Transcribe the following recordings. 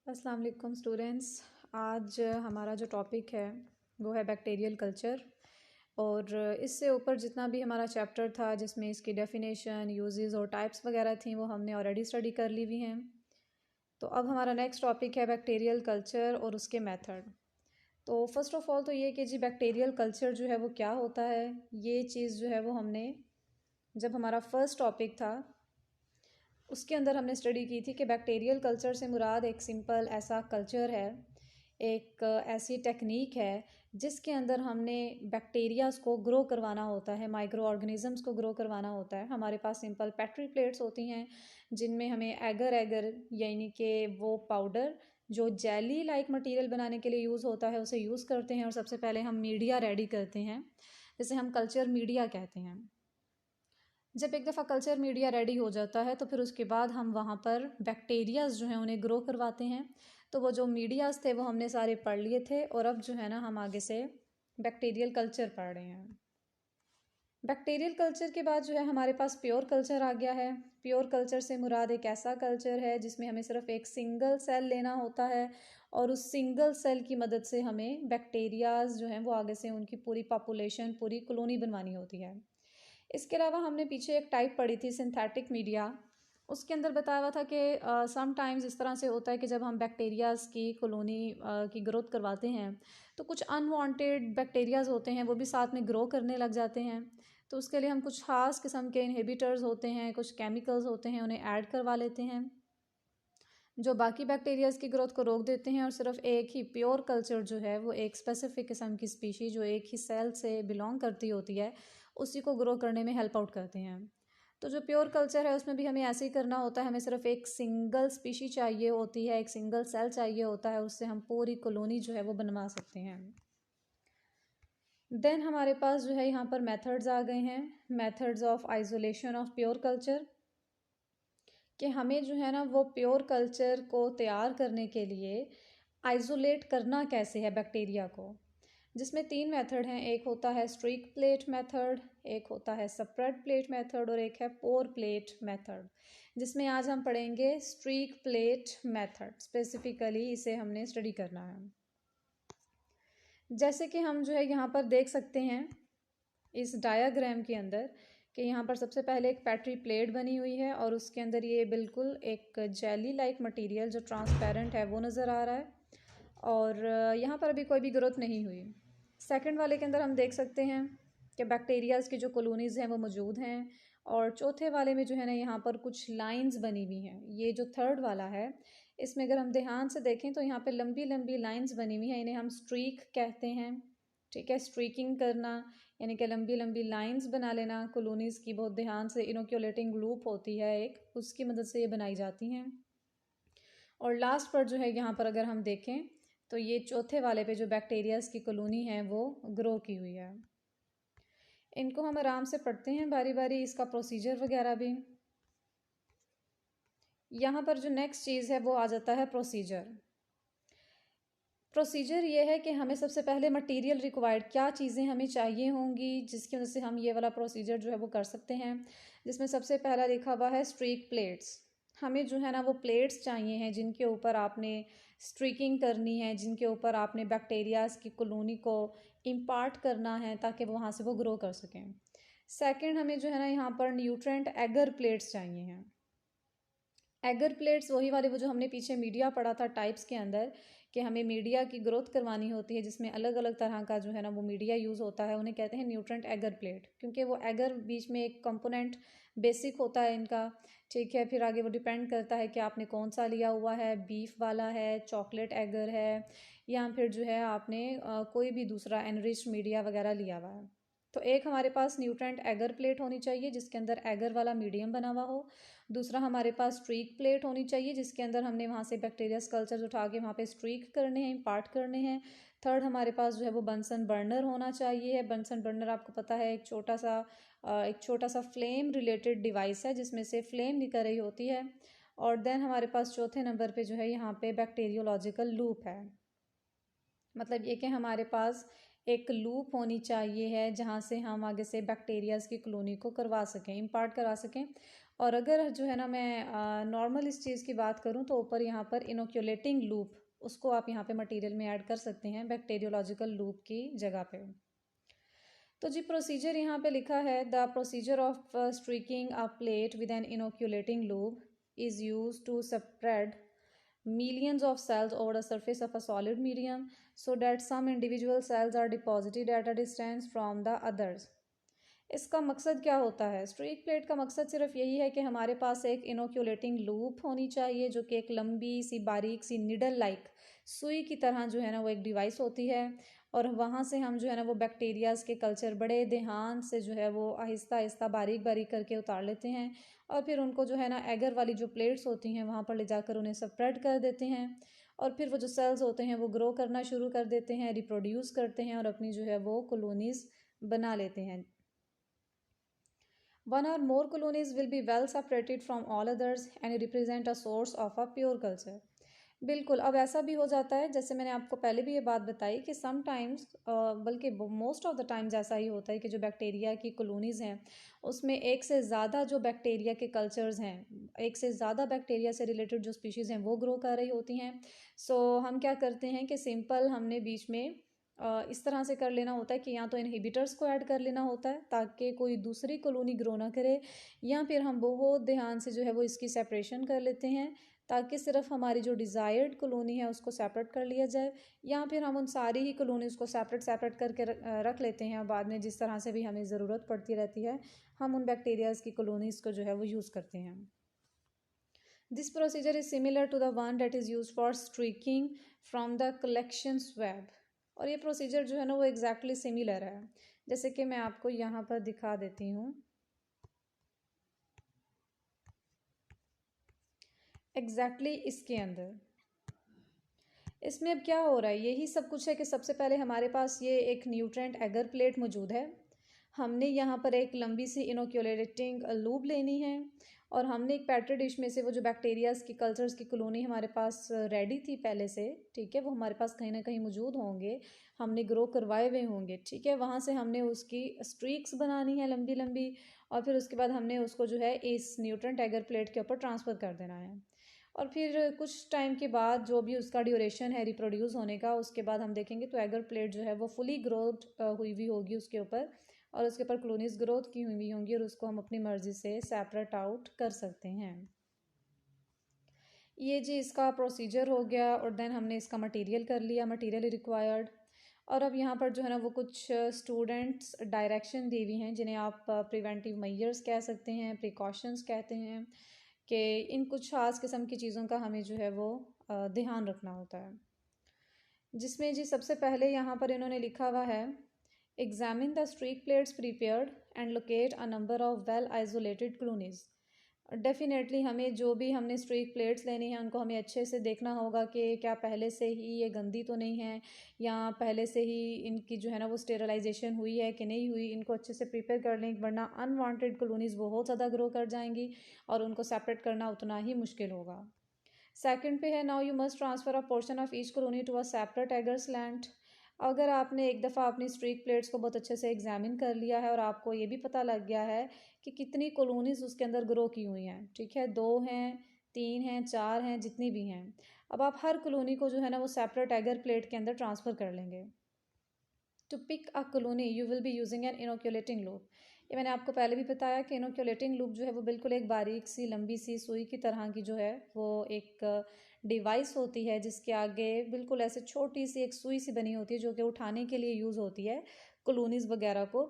अस्सलाम वालेकुम स्टूडेंट्स। आज हमारा जो टॉपिक है वो है बैक्टीरियल कल्चर। और इससे ऊपर जितना भी हमारा चैप्टर था जिसमें इसकी डेफिनेशन, यूजेस और टाइप्स वगैरह थी वो हमने ऑलरेडी स्टडी कर ली हुई हैं। तो अब हमारा नेक्स्ट टॉपिक है बैक्टीरियल कल्चर और उसके मेथड। तो फर्स्ट ऑफ ऑल तो ये कि जी बैक्टीरियल कल्चर जो है वो क्या होता है, ये चीज़ जो है वो हमने जब हमारा फर्स्ट टॉपिक था उसके अंदर हमने स्टडी की थी कि बैक्टीरियल कल्चर से मुराद एक सिंपल ऐसा कल्चर है, एक ऐसी टेक्निक है जिसके अंदर हमने बैक्टीरियाज़ को ग्रो करवाना होता है, माइक्रो ऑर्गेनिज़म्स को ग्रो करवाना होता है। हमारे पास सिंपल पेट्री प्लेट्स होती हैं जिनमें हमें एगर एगर यानी कि वो पाउडर जो जेली लाइक मटेरियल बनाने के लिए यूज़ होता है उसे यूज़ करते हैं। और सबसे पहले हम मीडिया रेडी करते हैं जिसे हम कल्चर मीडिया कहते हैं। जब एक दफ़ा कल्चर मीडिया रेडी हो जाता है तो फिर उसके बाद हम वहाँ पर बैक्टीरियाज़ जो हैं उन्हें ग्रो करवाते हैं। तो वो जो मीडियाज़ थे वो हमने सारे पढ़ लिए थे और अब जो है ना हम आगे से बैक्टीरियल कल्चर पढ़ रहे हैं। बैक्टीरियल कल्चर के बाद जो है हमारे पास प्योर कल्चर आ गया है। प्योर कल्चर से मुराद एक ऐसा कल्चर है जिसमें हमें सिर्फ एक सिंगल सेल लेना होता है और उस सिंगल सेल की मदद से हमें बैक्टीरियाज़ जो हैं वो आगे से उनकी पूरी पॉपुलेशन, पूरी कॉलोनी बनवानी होती है। इसके अलावा हमने पीछे एक टाइप पढ़ी थी सिंथेटिक मीडिया। उसके अंदर बताया हुआ था कि समटाइम्स इस तरह से होता है कि जब हम बैक्टीरियाज़ की कॉलोनी की ग्रोथ करवाते हैं तो कुछ अनवांटेड बैक्टीरियाज़ होते हैं वो भी साथ में ग्रो करने लग जाते हैं। तो उसके लिए हम कुछ ख़ास किस्म के इनहिबिटर्स होते हैं, कुछ केमिकल्स होते हैं, उन्हें ऐड करवा लेते हैं जो बाकी बैक्टीरियाज़ की ग्रोथ को रोक देते हैं। और सिर्फ एक ही प्योर कल्चर जो है वो एक स्पेसिफिक किस्म की स्पीशी जो एक ही सेल से बिलोंग करती होती है उसी को ग्रो करने में हेल्प आउट करते हैं। तो जो प्योर कल्चर है उसमें भी हमें ऐसे ही करना होता है, हमें सिर्फ एक सिंगल स्पीशी चाहिए होती है, एक सिंगल सेल चाहिए होता है, उससे हम पूरी कॉलोनी जो है वो बनवा सकते हैं। देन हमारे पास जो है यहाँ पर मेथड्स आ गए हैं, methods of isolation of pure culture, कि हमें जो है ना वो प्योर कल्चर को तैयार करने के लिए आइसोलेट करना कैसे है बैक्टीरिया को, जिसमें तीन मेथड हैं। एक होता है स्ट्रीक प्लेट मेथड, एक होता है स्प्रेड प्लेट मेथड और एक है पोर प्लेट मेथड, जिसमें आज हम पढ़ेंगे स्ट्रीक प्लेट मेथड। स्पेसिफिकली इसे हमने स्टडी करना है। जैसे कि हम जो है यहाँ पर देख सकते हैं इस डायाग्राम के अंदर कि यहाँ पर सबसे पहले एक पेट्री प्लेट बनी हुई है और उसके अंदर ये बिल्कुल एक जेली लाइक मटेरियल जो ट्रांसपेरेंट है वो नज़र आ रहा है और यहाँ पर अभी कोई भी ग्रोथ नहीं हुई। सेकंड वाले के अंदर हम देख सकते हैं कि बैक्टीरियाज़ की जो कॉलोनीज़ हैं वो मौजूद हैं और चौथे वाले में जो है ना यहाँ पर कुछ लाइंस बनी हुई हैं। ये जो थर्ड वाला है इसमें अगर हम ध्यान से देखें तो यहाँ पे लंबी लंबी लाइंस बनी हुई हैं, इन्हें हम स्ट्रीक कहते हैं। ठीक है, स्ट्रीकिंग करना यानी कि लंबी लंबी लाइंस बना लेना कॉलोनीज़ की। बहुत ध्यान से इनोक्यूलेटिंग लूप होती है एक, उसकी मदद से ये बनाई जाती हैं। और लास्ट पर जो है यहाँ पर अगर हम देखें तो ये चौथे वाले पे जो बैक्टीरियाज़ की कॉलोनी है वो ग्रो की हुई है। इनको हम आराम से पढ़ते हैं बारी बारी, इसका प्रोसीजर वगैरह भी। यहाँ पर जो नेक्स्ट चीज़ है वो आ जाता है प्रोसीजर। प्रोसीजर ये है कि हमें सबसे पहले मटेरियल रिक्वायर्ड, क्या चीज़ें हमें चाहिए होंगी जिसकी वजह से हम ये वाला प्रोसीजर जो है वो कर सकते हैं। जिसमें सबसे पहला लिखा हुआ है स्ट्रीक प्लेट्स। हमें जो है ना वो प्लेट्स चाहिए हैं जिनके ऊपर आपने स्ट्रीकिंग करनी है, जिनके ऊपर आपने बैक्टीरियाज़ की कॉलोनी को इम्पार्ट करना है ताकि वो वहाँ से वो ग्रो कर सकें। सेकंड हमें जो है ना यहाँ पर न्यूट्रेंट एगर प्लेट्स चाहिए हैं। एगर प्लेट्स वही वाले वो जो हमने पीछे मीडिया पढ़ा था टाइप्स के अंदर कि हमें मीडिया की ग्रोथ करवानी होती है जिसमें अलग अलग तरह का जो है ना वो मीडिया यूज़ होता है, उन्हें कहते हैं न्यूट्रेंट एगर प्लेट, क्योंकि वो एगर बीच में एक कंपोनेंट बेसिक होता है इनका। ठीक है, फिर आगे वो डिपेंड करता है कि आपने कौन सा लिया हुआ है, बीफ वाला है, चॉकलेट एगर है, या फिर जो है आपने कोई भी दूसरा एनरिच्ड मीडिया वगैरह लिया हुआ है। तो एक हमारे पास न्यूट्रेंट एगर प्लेट होनी चाहिए जिसके अंदर एगर वाला मीडियम बना हुआ हो। दूसरा हमारे पास स्ट्रीक प्लेट होनी चाहिए जिसके अंदर हमने वहाँ से बैक्टीरियस कल्चर उठा के वहाँ पे स्ट्रीक करने हैं, इम्पार्ट करने हैं। थर्ड हमारे पास जो है वो बंसन बर्नर होना चाहिए। बंसन बर्नर आपको पता है एक छोटा सा फ्लेम रिलेटेड डिवाइस है जिसमें से फ्लेम निकल रही होती है। और देन हमारे पास चौथे नंबर पे जो है यहाँ पे बैक्टीरियोलॉजिकल लूप है। मतलब ये कि हमारे पास एक लूप होनी चाहिए है जहाँ से हम आगे से बैक्टीरियाज़ की कॉलोनी को करवा सकें, इम्पार्ट करा सकें। और अगर जो है ना मैं नॉर्मल इस चीज़ की बात करूँ तो ऊपर यहाँ पर इनोक्यूलेटिंग लूप, उसको आप यहाँ पे मटेरियल में ऐड कर सकते हैं बैक्टीरियोलॉजिकल लूप की जगह पे। तो जी प्रोसीजर यहाँ पे लिखा है, the procedure of streaking a plate with an inoculating loop is used to spread millions of cells over the surface of a solid medium so that some individual cells are deposited at a distance from the others. इसका मकसद क्या होता है? Streak plate का मकसद सिर्फ यही है कि हमारे पास एक इनोक्यूलेटिंग लूप होनी चाहिए, जो कि एक लंबी सी बारीक सी निडल लाइक सुई की तरह जो है ना वो एक डिवाइस होती है, और वहाँ से हम जो है ना वो बैक्टीरियाज के कल्चर बड़े ध्यान से जो है वो आहिस्ता आहिस्ता बारीक बारीक करके उतार लेते हैं, और फिर उनको जो है ना एगर वाली जो प्लेट्स होती हैं वहाँ पर ले जाकर उन्हें स्प्रेड कर देते हैं, और फिर वो जो सेल्स होते हैं वो ग्रो करना शुरू कर देते हैं, रिप्रोड्यूस करते हैं और अपनी जो है वो कॉलोनीज बना लेते हैं। One or more colonies will be well separated from all others and represent a source of a pure culture. बिल्कुल, अब ऐसा भी हो जाता है, जैसे मैंने आपको पहले भी ये बात बताई कि समटाइम्स बल्कि मोस्ट ऑफ द टाइम्स ऐसा ही होता है कि जो बैक्टीरिया की कॉलोनीज़ हैं उसमें एक से ज़्यादा जो बैक्टीरिया के कल्चर्स हैं, एक से ज़्यादा बैक्टीरिया से रिलेटेड जो स्पीशीज़ हैं वो ग्रो कर रही होती हैं। सो हम क्या करते हैं कि सिंपल हमने बीच में इस तरह से कर लेना होता है कि या तो इनहिबिटर्स को ऐड कर लेना होता है ताकि कोई दूसरी कॉलोनी ग्रो ना करे, या फिर हम बहुत ध्यान से जो है वो इसकी सेपरेशन कर लेते हैं ताकि सिर्फ हमारी जो डिज़ायर्ड कॉलोनी है उसको सेपरेट कर लिया जाए, या फिर हम उन सारी ही कॉलोनीज़ को सेपरेट सेपरेट करके रख लेते हैं, और बाद में जिस तरह से भी हमें ज़रूरत पड़ती रहती है हम उन बैक्टीरियाज़ की कॉलोनीज़ को जो है वो यूज़ करते हैं। This procedure is similar to the one that is use for streaking from the collection swab. और ये प्रोसीजर जो है ना वो एग्जैक्टली सिमिलर है, जैसे कि मैं आपको यहाँ पर दिखा देती हूँ। एग्जैक्टली इसके अंदर इसमें अब क्या हो रहा है, यही सब कुछ है कि सबसे पहले हमारे पास ये एक न्यूट्रेंट एगर प्लेट मौजूद है, हमने यहाँ पर एक लंबी सी इनोक्यूलेटिंग लूप लेनी है, और हमने एक पेट्री डिश में से वो जो बैक्टीरियाज की कल्चर्स की कॉलोनी हमारे पास रेडी थी पहले से, ठीक है, वो हमारे पास कहीं ना कहीं मौजूद होंगे, हमने ग्रो करवाए हुए होंगे, ठीक है, वहाँ से हमने उसकी स्ट्रीक्स बनानी है लंबी लंबी, और फिर उसके बाद हमने उसको जो है इस न्यूट्रेंट एगर प्लेट के ऊपर ट्रांसफ़र कर देना है, और फिर कुछ टाइम के बाद जो भी उसका ड्यूरेशन है रिप्रोड्यूस होने का, उसके बाद हम देखेंगे तो एगर प्लेट जो है वो फुली ग्रोथ हुई हुई होगी उसके ऊपर, और उसके ऊपर कॉलोनीज ग्रोथ की हुई होंगी, और उसको हम अपनी मर्ज़ी से सेपरेट आउट कर सकते हैं। ये जी इसका प्रोसीजर हो गया, और देन हमने इसका मटेरियल कर लिया, मटेरियल रिक्वायर्ड, और अब यहाँ पर जो है ना वो कुछ स्टूडेंट्स डायरेक्शन दी हुई हैं जिन्हें आप प्रिवेंटिव मेजर्स कह सकते हैं, प्रिकॉशंस कहते हैं, कि इन कुछ खास किस्म की चीज़ों का हमें जो है वो ध्यान रखना होता है, जिसमें जी सबसे पहले यहाँ पर इन्होंने लिखा हुआ है, examine the streak plates prepared and locate a number of well isolated colonies. Definitely हमें जो भी हमने स्ट्रीक प्लेट्स लेनी है उनको हमें अच्छे से देखना होगा कि क्या पहले से ही ये गंदी तो नहीं है, या पहले से ही इनकी जो है ना वो स्टेरलाइजेशन हुई है कि नहीं हुई, इनको अच्छे से प्रिपेयर कर लें, वरना अनवांटेड कॉलोनीज़ बहुत ज़्यादा ग्रो कर जाएंगी और उनको सेपरेट करना उतना ही मुश्किल होगा। सेकंड पे है, now you must transfer a portion of each colony to a separate agar लैंड। अगर आपने एक दफ़ा अपनी स्ट्रीक प्लेट्स को बहुत अच्छे से एग्जामिन कर लिया है और आपको ये भी पता लग गया है कि कितनी कॉलोनीज़ उसके अंदर ग्रो की हुई हैं, ठीक है, 2 हैं, 3 हैं, 4 हैं, जितनी भी हैं, अब आप हर कॉलोनी को जो है ना वो सेपरेट एगर प्लेट के अंदर ट्रांसफ़र कर लेंगे। To pick a colony you will be using an inoculating loop. ये मैंने आपको पहले भी बताया कि इनोक्यूलेटिंग लूप जो है वो बिल्कुल एक बारीक सी लंबी सी सुई की तरह की जो है वो एक डिवाइस होती है, जिसके आगे बिल्कुल ऐसे छोटी सी एक सुई सी बनी होती है जो कि उठाने के लिए यूज़ होती है कॉलोनीज़ वगैरह को।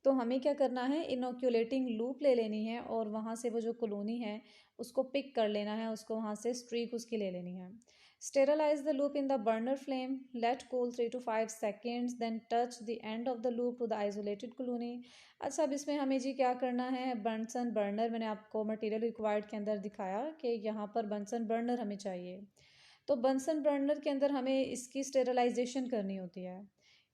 तो हमें क्या करना है, इनोक्यूलेटिंग लूप ले लेनी है और वहाँ से वो जो कॉलोनी है उसको पिक कर लेना है, उसको वहाँ से स्ट्रीक उसकी ले लेनी है। Sterilize the loop in the burner flame, let cool 3 to 5 seconds, then touch the end of the loop to the isolated colony. अच्छा, अब इसमें हमें जी क्या करना है, बंसन बर्नर मैंने आपको मटेरियल रिक्वायर्ड के अंदर दिखाया कि यहाँ पर बंसन बर्नर हमें चाहिए, तो बंसन बर्नर के अंदर हमें इसकी स्टेरलाइजेशन करनी होती है,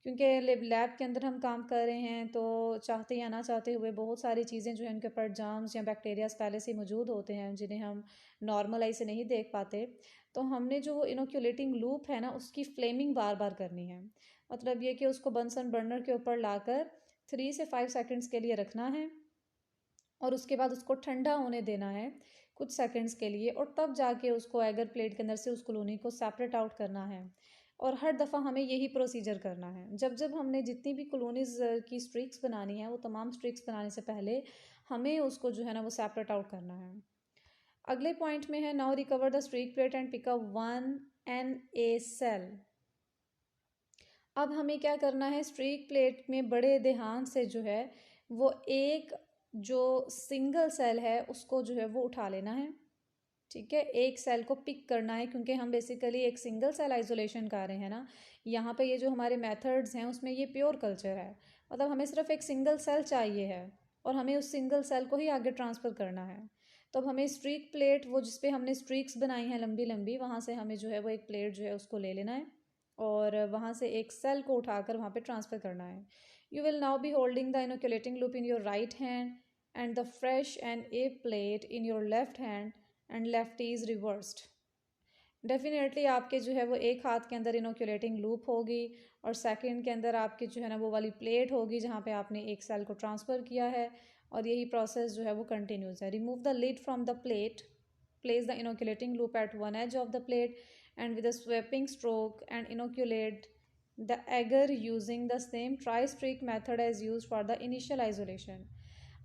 क्योंकि लैब के अंदर हम काम कर रहे हैं तो चाहते या ना चाहते हुए बहुत सारी चीज़ें जो हैं उनके ऊपर जर्म्स या बैक्टीरियाज पहले से मौजूद होते हैं जिन्हें हम नॉर्मल आई से नहीं देख पाते, तो हमने जो इनोक्यूलेटिंग लूप है ना उसकी फ्लेमिंग बार बार करनी है, मतलब ये कि उसको बंसन बर्नर के ऊपर लाकर 3 से 5 सेकंड्स के लिए रखना है, और उसके बाद उसको ठंडा होने देना है कुछ सेकंड्स के लिए, और तब जाके उसको एगर प्लेट के अंदर से उस कॉलोनी को सेपरेट आउट करना है। और हर दफ़ा हमें यही प्रोसीजर करना है। जब जब हमने जितनी भी कॉलोनीज़ की स्ट्रीक्स बनानी है, वो तमाम स्ट्रीक्स बनाने से पहले हमें उसको जो है ना वो सेपरेट आउट करना है। अगले पॉइंट में है, now recover the streak plate and pick up one an a cell. अब हमें क्या करना है, स्ट्रीक प्लेट में बड़े ध्यान से जो है वो एक जो सिंगल सेल है उसको जो है वो उठा लेना है। ठीक है, एक सेल को पिक करना है, क्योंकि हम बेसिकली एक सिंगल सेल आइसोलेशन कर रहे हैं ना। यहाँ पे ये जो हमारे मेथड्स हैं उसमें ये प्योर कल्चर है, मतलब हमें सिर्फ एक सिंगल सेल चाहिए है और हमें उस सिंगल सेल को ही आगे ट्रांसफ़र करना है। तो अब हमें स्ट्रीक प्लेट, वो जिसपे हमने स्ट्रीक्स बनाई हैं लंबी लंबी, वहाँ से हमें जो है वो एक प्लेट जो है उसको ले लेना है और वहाँ से एक सेल को उठाकर वहाँ पे ट्रांसफ़र करना है। You will now be holding the inoculating loop in your right hand and the fresh and a plate in your left hand and left is reversed. Definitely आपके जो है वो एक हाथ के अंदर इनोकुलेटिंग लूप होगी और सेकंड के अंदर आपकी जो है ना वो वाली प्लेट होगी जहाँ पे आपने एक सेल को ट्रांसफ़र किया है, और यही प्रोसेस जो है वो कंटिन्यूस है। Remove the lid from the plate, place the inoculating loop at one edge of the plate and with a sweeping stroke and inoculate the agar using the same tri-streak method as used for the initial isolation।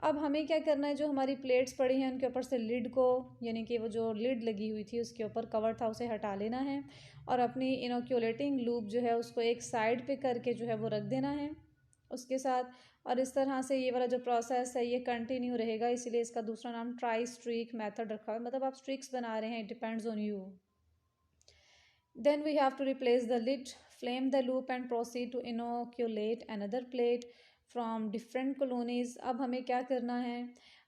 अब हमें क्या करना है, जो हमारी plates पड़ी हैं उनके ऊपर से लिड को, यानी कि वो जो लिड लगी हुई थी उसके ऊपर कवर था उसे हटा लेना है और अपनी इनोक्यूलेटिंग लूप जो है उसको एक साइड पे करके जो है वो रख देना है उसके साथ। और इस तरह से ये वाला जो प्रोसेस है ये कंटिन्यू रहेगा, इसीलिए इसका दूसरा नाम ट्राई स्ट्रीक मेथड रखा है। मतलब आप स्ट्रीक्स बना रहे हैं, it depends on you. Then we have to replace the lid, flame the loop and proceed to inoculate another plate from different colonies। अब हमें क्या करना है,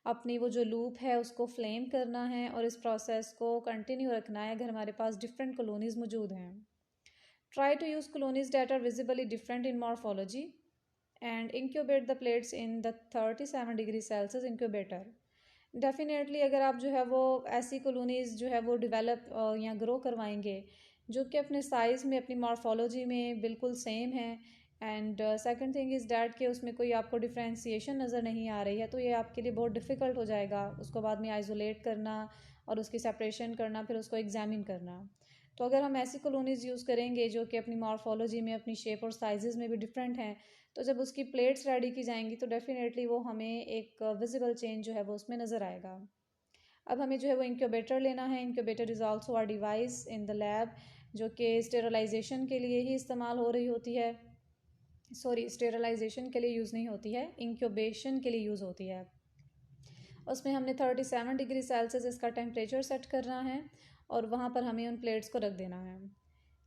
अपनी वो जो लूप है उसको फ्लेम करना है और इस प्रोसेस को कंटिन्यू रखना है अगर हमारे पास डिफरेंट कॉलोनीज मौजूद हैं। Try to use colonies that are visibly different in morphology and incubate the plates in the 37 degree Celsius incubator. Definitely अगर आप जो है वो ऐसी कॉलोनीज़ जो है वो डेवलप या ग्रो करवाएंगे जो कि अपने साइज़ में, अपनी मॉर्फोलॉजी में बिल्कुल सेम है, and second thing is that कि उसमें कोई आपको डिफ्रेंसीशन नज़र नहीं आ रही है, तो ये आपके लिए बहुत डिफ़िकल्ट हो जाएगा उसको बाद में आइसोलेट करना और उसकी सेपरेशन करना, फिर उसको एग्जामिन करना। तो अगर हम ऐसी कॉलोनीज़ यूज़ करेंगे जो कि अपनी मॉर्फोलॉजी में, अपनी शेप और साइज़ में भी डिफरेंट हैं, तो जब उसकी प्लेट्स रेडी की जाएंगी तो डेफिनेटली वो हमें एक विजिबल चेंज जो है वो उसमें नज़र आएगा। अब हमें जो है वो इंक्यूबेटर लेना है। Incubator is also our device in the lab जो कि स्टेरलाइजेशन के लिए ही इस्तेमाल हो रही होती है। सॉरी, स्टेरलाइजेशन के लिए यूज़ नहीं होती है, इंक्यूबेशन के लिए यूज़ होती है। उसमें हमने 37 डिग्री सेल्सियस इसका टेम्परेचर सेट करना है और वहाँ पर हमें उन प्लेट्स को रख देना है।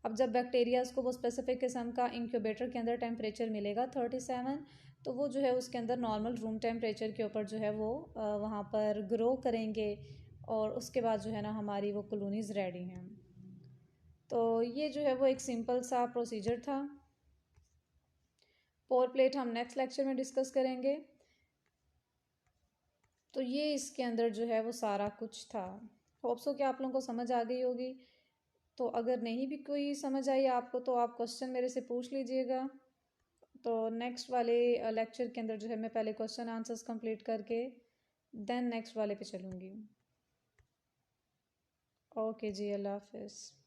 अब जब बैक्टीरियाज को वो स्पेसिफिक किस्म का इंक्यूबेटर के अंदर टेम्परेचर मिलेगा 37, तो वो जो है उसके अंदर नॉर्मल रूम टेम्परेचर के ऊपर जो है वो वहाँ पर ग्रो करेंगे और उसके बाद जो है ना हमारी वो कॉलोनीज़ रेडी हैं। तो ये जो है वो एक सिंपल सा प्रोसीजर था। पोर प्लेट हम नेक्स्ट लेक्चर में डिस्कस करेंगे। तो ये इसके अंदर जो है वो सारा कुछ था। होप सो कि आप लोगों को समझ आ गई होगी। तो अगर नहीं भी कोई समझ आई आपको तो आप क्वेश्चन मेरे से पूछ लीजिएगा। तो नेक्स्ट वाले लेक्चर के अंदर जो है मैं पहले क्वेश्चन आंसर्स कंप्लीट करके देन नेक्स्ट वाले पे चलूँगी। ओके जी, अल्लाह हाफिज़।